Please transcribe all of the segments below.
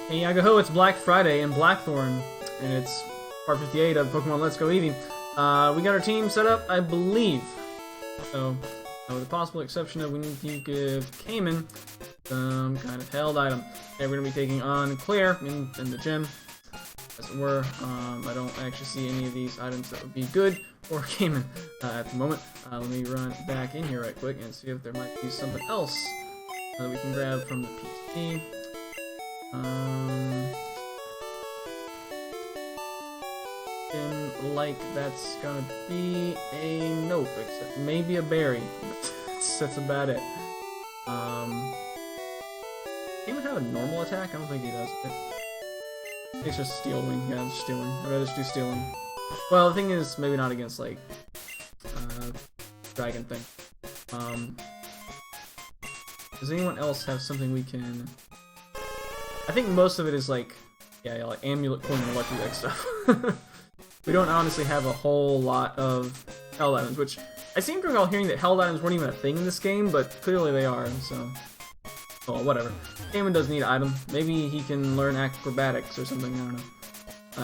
Hey Yagaho, it's Black Friday in Blackthorn, and it's part 58 of Pokemon Let's Go Eevee. We got our team set up, I believe. So, with the possible exception of we need to give Cayman some kind of held item. And we're going to be taking on Clair in the gym, as it were. I don't actually see any of these items that would be good for Cayman at the moment. Let me run back in here right quick and see if there might be something else that we can grab from the PC. Like that's gonna be a nope, except maybe a berry. That's about it. He would have a normal attack? I don't think he does. It's just Steel Wing. Yeah, just Steel Wing. I'd rather just do Steel Wing. Well, the thing is, maybe not against like Dragon thing. Does anyone else have something we can? I think most of it is like, yeah, like Amulet Coin and Lucky Deck stuff. We don't honestly have a whole lot of held items, which I seem to recall hearing that held items weren't even a thing in this game, but clearly they are, so... Oh, whatever. Cayman doesn't need an item. Maybe he can learn acrobatics or something, I don't know.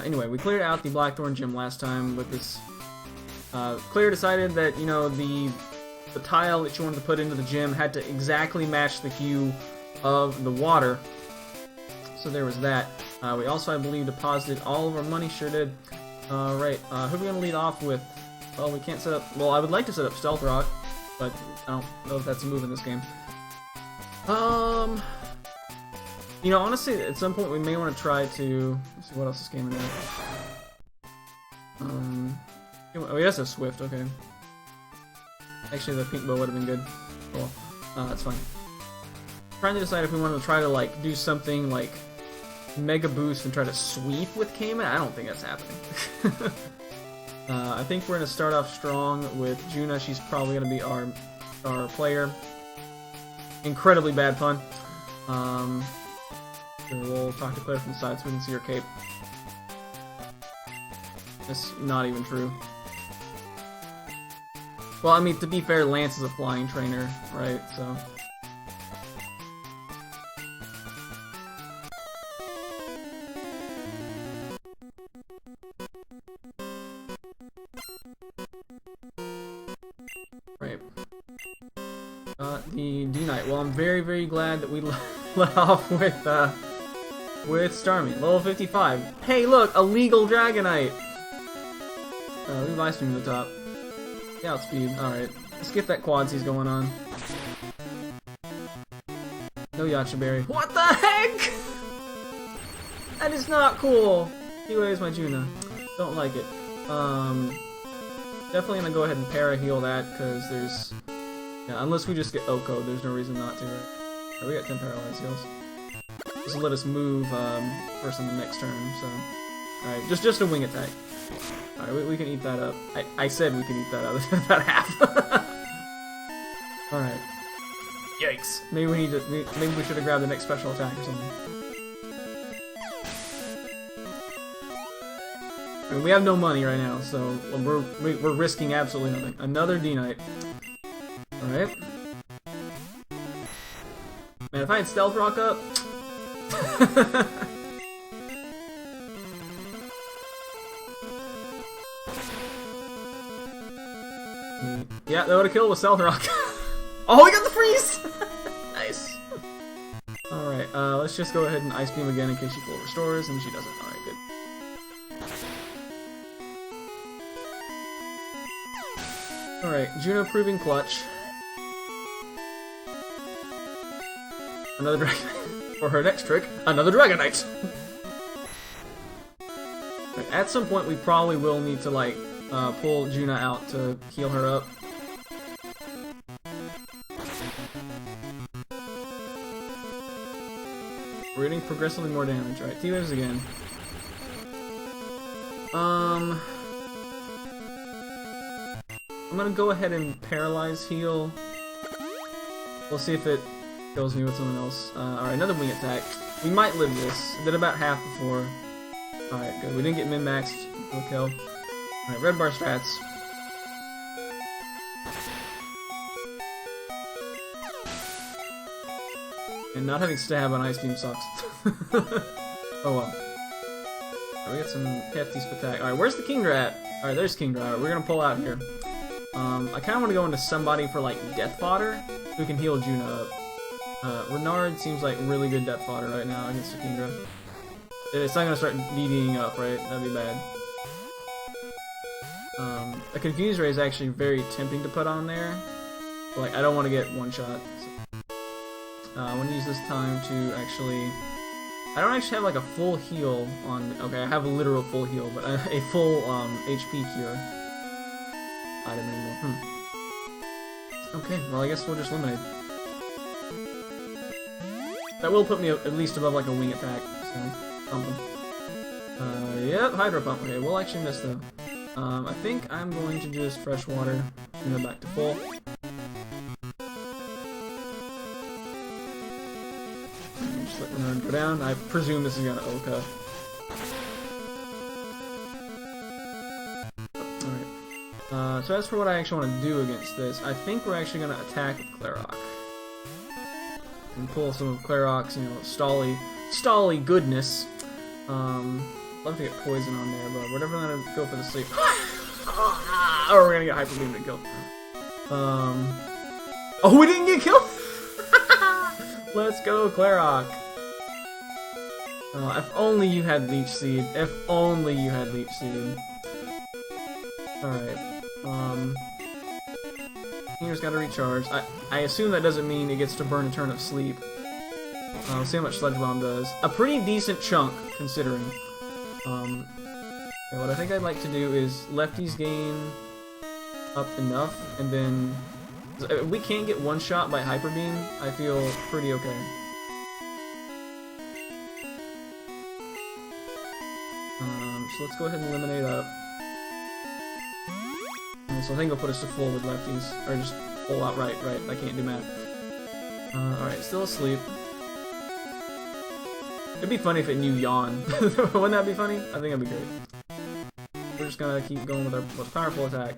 Anyway, we cleared out the Blackthorn gym last time with this... Clair decided that, you know, the tile that you wanted to put into the gym had to exactly match the hue of the water. So there was that. We also, I believe, deposited all of our money. Sure did. Right, who are we going to lead off with? Well, we can't set up... Well, I would like to set up Stealth Rock, but I don't know if that's a move in this game. You know, honestly, at some point we may want to try to... Let's see what else this game in there. Oh, he has a Swift, okay. Actually, the Pink Bow would have been good. Cool. That's fine. Trying to decide if we want to try to, like, do something, like... Mega Boost and try to sweep with Cayman? I don't think that's happening. I think we're going to start off strong with Junna. She's probably going to be our player. Incredibly bad pun. We'll talk to Clair from the side so we can see her cape. That's not even true. Well, I mean, to be fair, Lance is a flying trainer, right? So... Right. The D-Knight. Well, I'm very, very glad that we let off with Starmie. Level 55. Hey, look! A legal Dragonite! Leave Ice Beam at the top. Yeah, outspeed. Alright. Let's get that Quadsies going on. No Yacha Berry. What the heck?! That is not cool! Anyways, my Junna. Don't like it. Definitely gonna go ahead and para-heal that, because there's... Yeah, unless we just get Oko, there's no reason not to, right? Right, we got 10 paralyzed heals. This will let us move first on the next turn, so... Alright, just a wing attack. Alright, we can eat that up. I said we can eat that up. That's about half. Alright. Yikes. Maybe we should have grabbed the next special attack or something. I mean, we have no money right now, so we're risking absolutely nothing. Another D-Knight. Alright. Man, if I had Stealth Rock up... Yeah, that would have killed with Stealth Rock. Oh, we got the freeze! Nice. Alright, let's just go ahead and Ice Beam again in case she full restores, and she doesn't. Alright, good. Alright, Junna proving clutch. Another Dragonite. For her next trick, another Dragonite! Right, at some point we probably will need to, like, pull Junna out to heal her up. We're getting progressively more damage, right? T-Waves again. I'm gonna go ahead and paralyze heal. We'll see if it kills me with something else. Alright, another wing attack. We might live this. Did about half before. Alright, good. We didn't get min-maxed. No kill. Alright, red bar strats. And not having stab on Ice Beam sucks. Oh well. We got some hefty attack. Alright, where's the Kingdra at? Alright, there's Kingdra. Alright, we're gonna pull out here. I kinda wanna go into somebody for like death fodder who can heal Junna up. Renard seems like really good death fodder right now against the Kingdra. It's not gonna start DDing up, right? That'd be bad. A Confuse Ray is actually very tempting to put on there. But, like, I don't want to get one shot. So, I want to use this time to actually... I don't actually have like a full heal on... Okay, I have a literal full heal, but a full HP cure. Item anymore. Okay, well I guess we'll just eliminate. That will put me at least above like a wing attack, so something. Yep, Hydro Pump. Okay, we'll actually miss though. I think I'm going to just fresh water and go back to full. Just let Renard go down. I presume this is gonna Oka. Alright. So as for what I actually want to do against this, I think we're actually going to attack with Clairrock. And pull some of Clairrock's, you know, stally goodness. Love to get poison on there, but we're never gonna go for the sleep. Or we're gonna get Hyper Beam to kill. Oh, we didn't get killed? Let's go, Clairrock. If only you had Leech Seed. If only you had Leech Seed. Alright. Here's gotta recharge. I assume that doesn't mean it gets to burn a turn of sleep. Let's see how much Sludge Bomb does. A pretty decent chunk, considering. Okay, what I think I'd like to do is lefties gain up enough, and then if we can't get one shot by Hyper Beam, I feel pretty okay. So let's go ahead and eliminate up. So I think I'll put us to full with lefties, or just full outright, right? I can't do math. Alright, still asleep. It'd be funny if it knew Yawn. Wouldn't that be funny? I think that'd be great. We're just gonna keep going with our most powerful attack.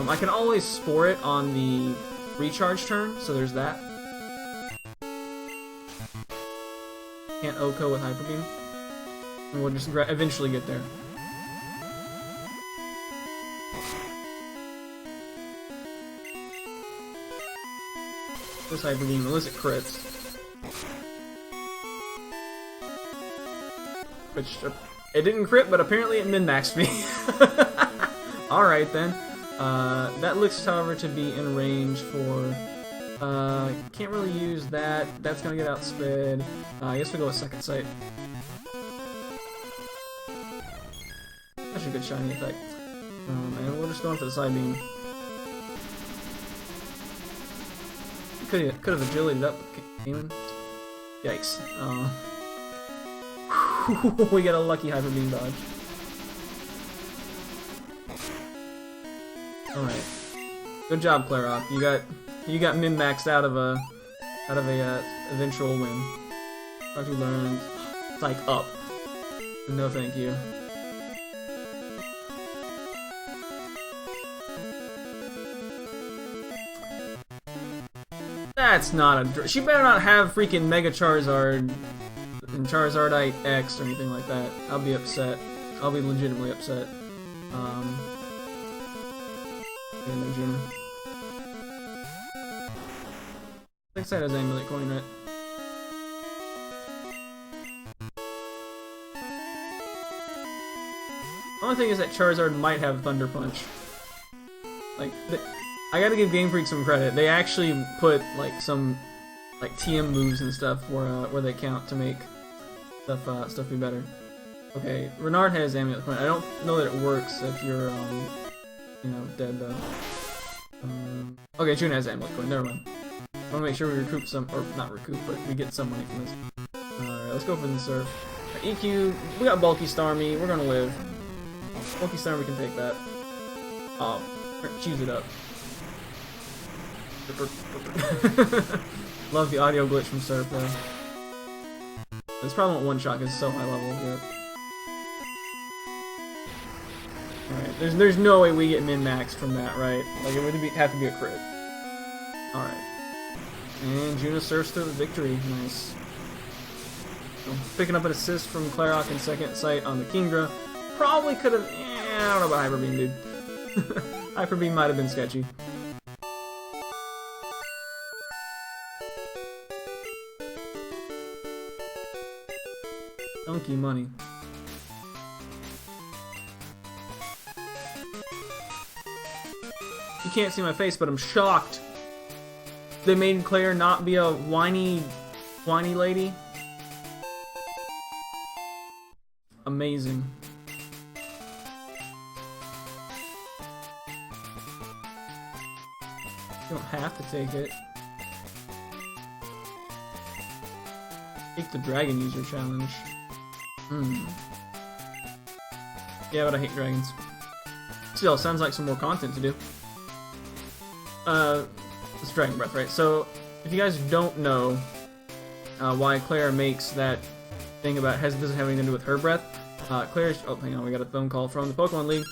I can always Spore it on the recharge turn, so there's that. Can't Oko with Hyper Beam. And we'll just eventually get there. This Hyper Beam, unless it crits. Which, it didn't crit, but apparently it min-maxed me. Alright then. That looks, however, to be in range for... can't really use that. That's gonna get outsped. I guess we go with Second Sight. That's a good shiny effect. And we're just going for the Side Beam. Could have agility'd up. Yikes. We got a lucky Hyper Beam dodge. Alright. Good job, Clairrock. You got min-maxed out of a eventual win. How'd you learn? It's like up. No thank you. That's not a... She better not have freaking Mega Charizard and Charizardite X or anything like that. I'll be upset. I'll be legitimately upset. And Junna. Next side has Amulet Coin, right? The only thing is that Charizard might have Thunder Punch. Like, I gotta give Game Freak some credit. They actually put like some like TM moves and stuff where they count to make stuff be better. Okay, Renard has Amulet Coin. I don't know that it works if you're you know, dead though. Okay, Junna has Amulet Coin. Never mind. I want to make sure we recoup some, or not recoup, but we get some money from this. Alright, let's go for the Surf. EQ, we got Bulky Starmie. We're gonna live. Bulky Starmie can take that. Oh, choose it up. Love the audio glitch from Surf though. This probably won't one shot because it's so high level. Yeah. Alright, there's no way we get min-maxed from that, right? Like it would have to be a crit. Alright. And Junna surfs to the victory. Nice. So, picking up an assist from Clair in second sight on the Kingdra. Probably could have... I don't know about Hyper Beam, dude. Hyper Beam might have been sketchy. Donkey money. You can't see my face, but I'm shocked. They made Clair not be a whiny lady. Amazing. You don't have to take it. Take the Dragon User Challenge. Yeah, but I hate dragons. Still, sounds like some more content to do. It's Dragon Breath, right? So, if you guys don't know why Clair makes that thing about doesn't have anything to do with her breath, Clair's... Oh, hang on, we got a phone call from the Pokemon League.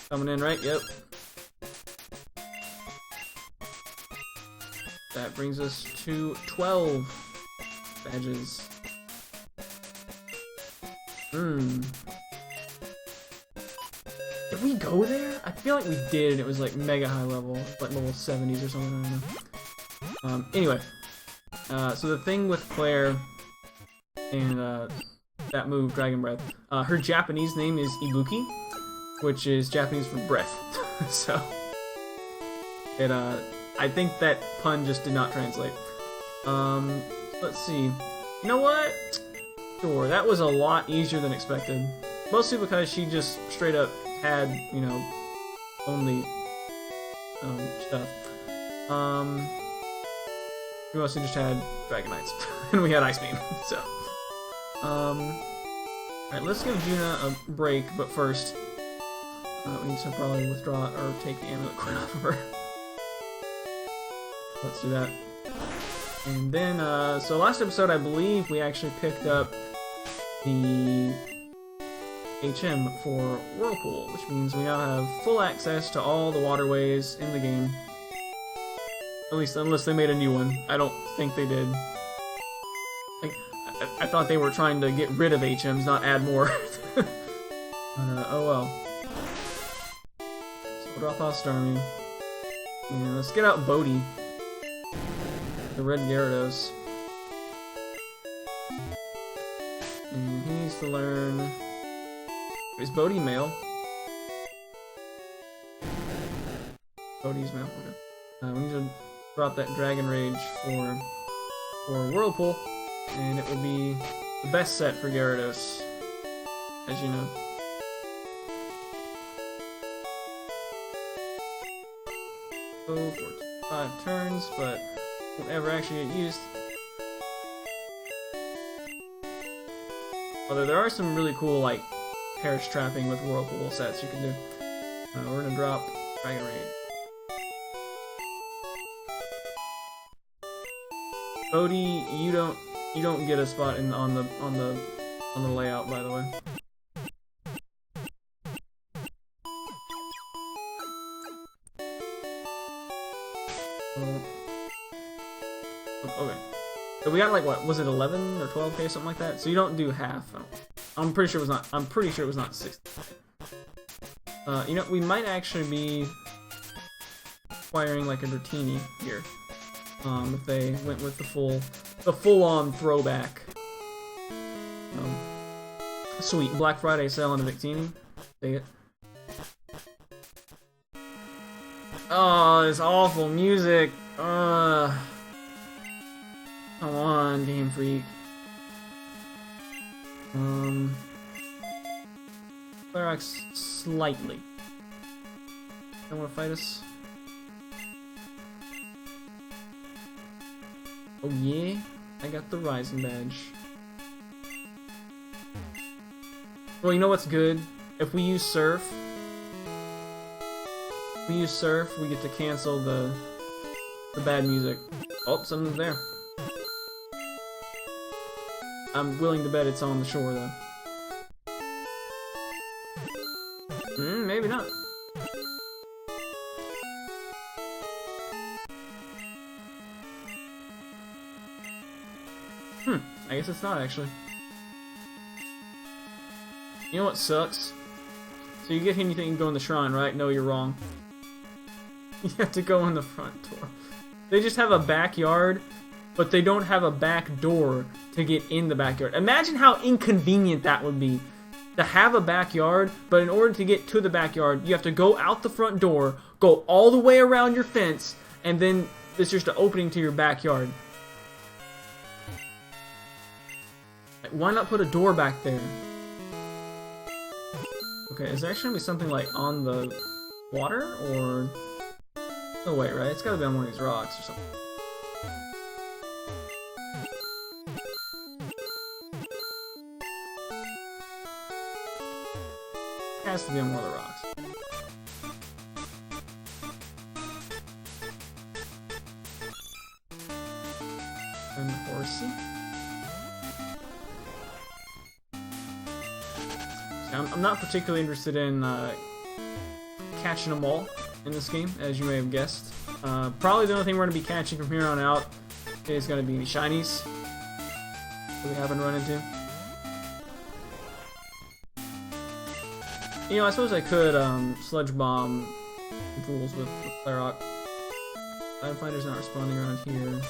Coming in, right? Yep. That brings us to 12 badges. Did we go there? I feel like we did, and it was like mega high level, like level 70s or something, I don't know. Anyway, so the thing with Clair and that move, Dragon Breath, her Japanese name is Ibuki, which is Japanese for breath. So, it, I think that pun just did not translate. Let's see. You know what? Sure, that was a lot easier than expected. Mostly because she just straight up had, you know, only stuff. We mostly just had Dragonites, and we had Ice Beam. So, alright, let's give Junna a break, but first, we need to probably withdraw or take the amulet coin off of her. Let's do that. And then, so last episode, I believe we actually picked up the HM for Whirlpool, which means we now have full access to all the waterways in the game. At least, unless they made a new one. I don't think they did. I thought they were trying to get rid of HMs, not add more. But, oh well. So we'll drop off Starmie. Yeah, let's get out Bodhi. The red Gyarados. And he needs to learn... Is Bodhi male? Bodhi's male, okay. We need to drop that Dragon Rage for Whirlpool, and it will be the best set for Gyarados, as you know. Oh, 5 turns, but won't ever actually get used. Although there are some really cool, like, Perish Trapping with Whirlpool sets you can do. We're gonna drop Dragon Rage. Bodhi, you don't get a spot on the layout, by the way. Okay. So we got like what was it 11 or 12k, something like that. So you don't do half. I'm pretty sure it was not. I'm pretty sure it was not 60. You know, we might actually be acquiring like a Dratini here. If they went with the full-on throwback. Sweet Black Friday sale on a Victini. Take it. Oh, this awful music. Come on, Game Freak. Clarox slightly. Don't want to fight us. Oh yeah, I got the Rising Badge. Well, you know what's good? If we use Surf, we get to cancel the bad music. Oh, something's there. I'm willing to bet it's on the shore, though. Maybe not. I guess it's not actually. You know what sucks? So you get here and you think you can go in the shrine, right? No, you're wrong. You have to go in the front door. They just have a backyard, but they don't have a back door to get in the backyard. Imagine how inconvenient that would be. To have a backyard, but in order to get to the backyard, you have to go out the front door, go all the way around your fence, and then there's just an opening to your backyard. Like, why not put a door back there? Okay, is there actually gonna be something like on the water, or... No way, right? It's gotta be on one of these rocks or something. It has to be on one of the rocks. And horsey. I'm not particularly interested in catching them all in this game, as you may have guessed. Probably the only thing we're going to be catching from here on out is going to be shinies that we haven't run into. You know, I suppose I could Sludge Bomb fools with Clair. Item Finder's not responding around here.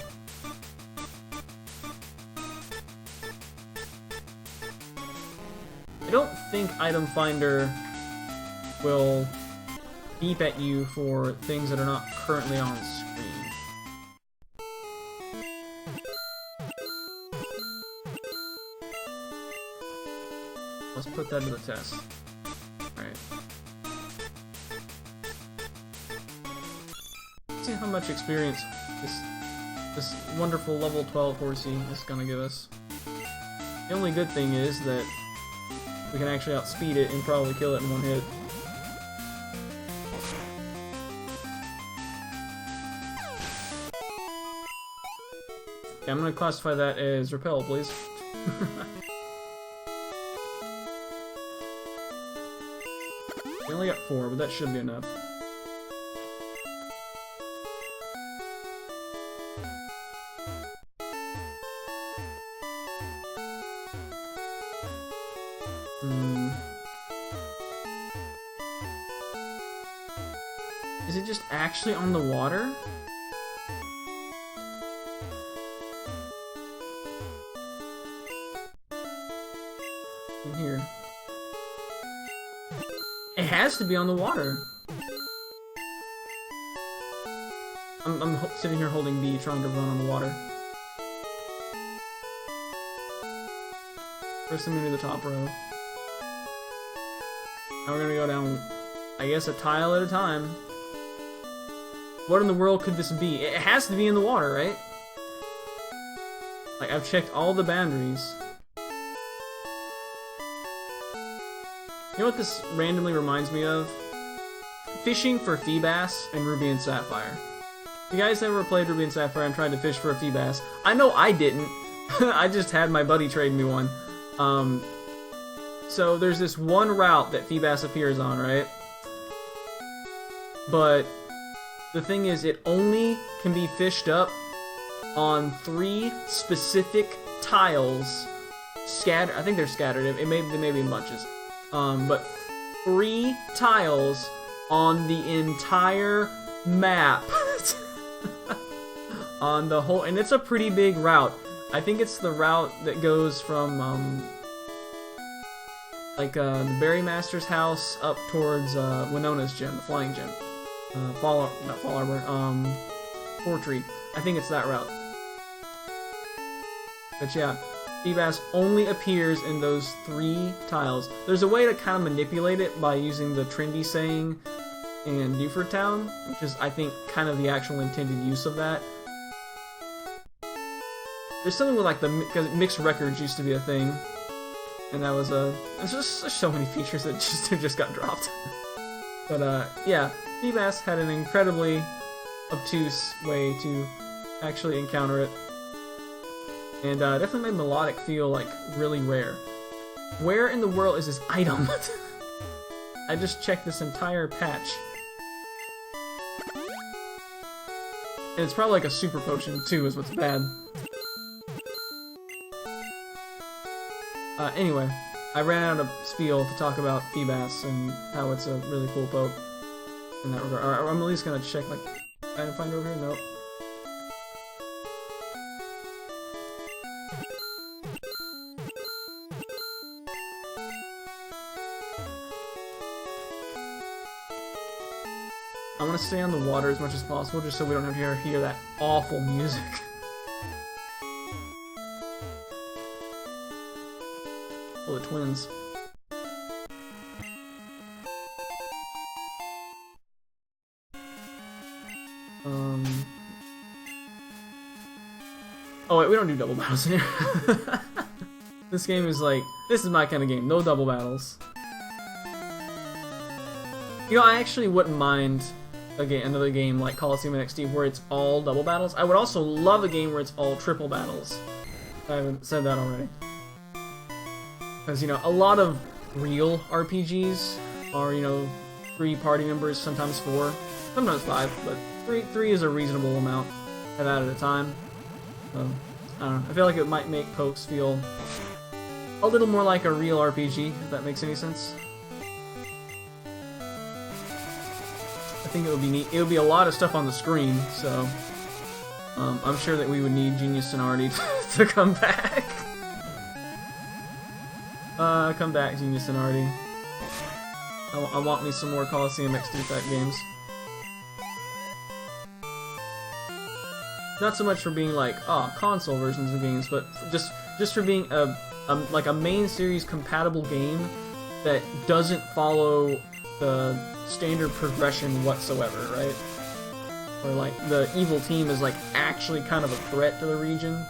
I don't think Item Finder will beep at you for things that are not currently on screen. Let's put that to the test. Alright. Let's see how much experience this wonderful level 12 horsey is gonna give us. The only good thing is that we can actually outspeed it and probably kill it in one hit. Okay, I'm gonna classify that as repel, please. We only got 4, but that should be enough. Is it just actually on the water? In here. It has to be on the water. I'm sitting here holding B, trying to run on the water. First I'm gonna do the top row. Now we're gonna go down, I guess, a tile at a time. What in the world could this be? It has to be in the water, right? Like, I've checked all the boundaries. You know what this randomly reminds me of? Fishing for Feebas and Ruby and Sapphire. You guys ever played Ruby and Sapphire and tried to fish for a Feebas? I know I didn't. I just had my buddy trade me one. So there's this one route that Feebas appears on, right? But the thing is, it only can be fished up on 3 specific tiles. Scattered. I think they're scattered. They may be in bunches. But 3 tiles on the entire map. On the whole, and it's a pretty big route. I think it's the route that goes from the Berry Master's house up towards Winona's gym, the flying gym. Not Fall Arbor, Fortree. I think it's that route. But yeah, Feebas only appears in those 3 tiles. There's a way to kind of manipulate it by using the Trendy Saying and Buford Town, which is, I think, kind of the actual intended use of that. There's something with, like, because mixed records used to be a thing, and that was there's just so many features that just got dropped. But, yeah, Feebas had an incredibly obtuse way to actually encounter it. And definitely made Melodic feel, like, really rare. Where in the world is this item? I just checked this entire patch. And it's probably like a super potion, too, is what's bad. Anyway, I ran out of spiel to talk about Feebas and how it's a really cool poke in that regard. Alright, I'm at least gonna check, like, trying to find it over here? Nope. I want to stay on the water as much as possible, just so we don't have to hear that awful music. Oh, the twins. Oh wait, we don't do double battles in here. This game is like, this is my kind of game. No double battles. You know, I actually wouldn't mind another game like Coliseum NXT where it's all double battles. I would also love a game where it's all triple battles. I haven't said that already. Because, you know, a lot of real RPGs are, you know, 3 party members, sometimes 4, sometimes 5, but 3 is a reasonable amount of that at a time. So, I don't know. I feel like it might make pokes feel a little more like a real RPG, if that makes any sense. I think it would be neat. It would be a lot of stuff on the screen, so I'm sure that we would need Genius Sonority to come back. Come back, Genius Sonority. I want me some more Coliseum XD type games. Not so much for being like, console versions of games, but just for being like a main series compatible game that doesn't follow the standard progression whatsoever, right? Or like the evil team is like actually kind of a threat to the region.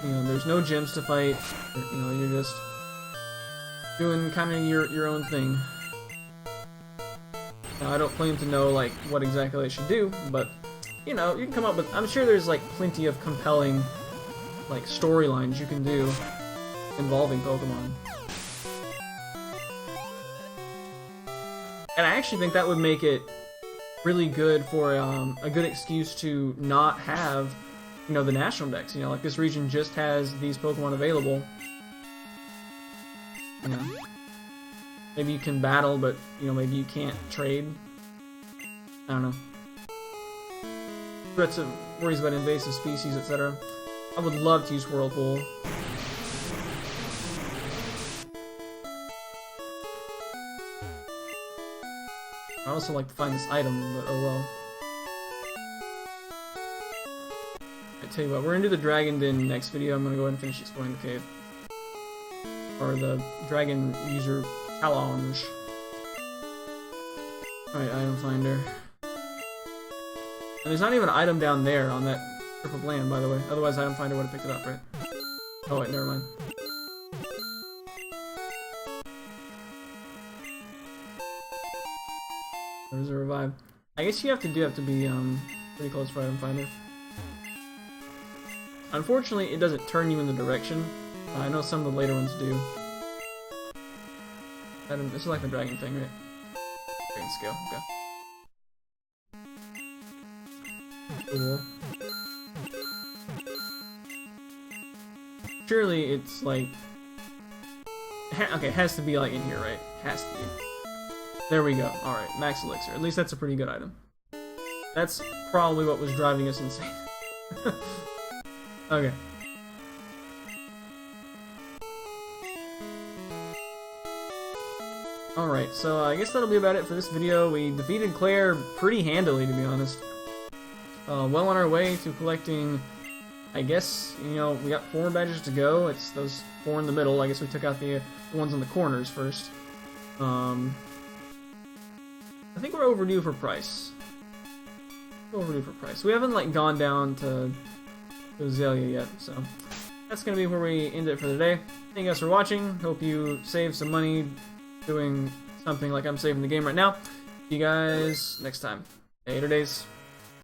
You know, there's no gyms to fight. You know, you're just doing kind of your own thing. Now, I don't claim to know like what exactly I should do, but you know, you can come up with. I'm sure there's like plenty of compelling like storylines you can do involving Pokemon. And I actually think that would make it really good for a good excuse to not have, you know, the national decks. You know, like this region just has these Pokemon available. You know, maybe you can battle, but you know, maybe you can't trade. I don't know. Threats of worries about invasive species, etc. I would love to use Whirlpool. I also like to find this item, but oh well. I tell you what, we're gonna do the Dragon Den next video. I'm gonna go ahead and finish exploring the cave. Or the Dragon User Challenge. Alright, item finder. And there's not even an item down there on that strip of land, by the way. Otherwise, item finder would have picked it up, right? Oh wait, never mind. There's a revive. I guess you have to be pretty close for item finder. Unfortunately, it doesn't turn you in the direction. I know some of the later ones do. This is like the dragon thing, right? Dragon scale, okay. Cool. Surely it's like... okay, it has to be like in here, right? Has to be. There we go. Alright, Max Elixir. At least that's a pretty good item. That's probably what was driving us insane. Okay. Alright, so I guess that'll be about it for this video. We defeated Clair pretty handily, to be honest. Well on our way to collecting, I guess, you know, we got 4 badges to go. It's those 4 in the middle. I guess we took out the ones on the corners first. I think we're overdue for price. Overdue for price. We haven't, like, gone down to Azalea yet, so that's gonna be where we end it for the day. Thank you guys for watching. Hope you save some money doing something like I'm saving the game right now. See you guys next time. Later days.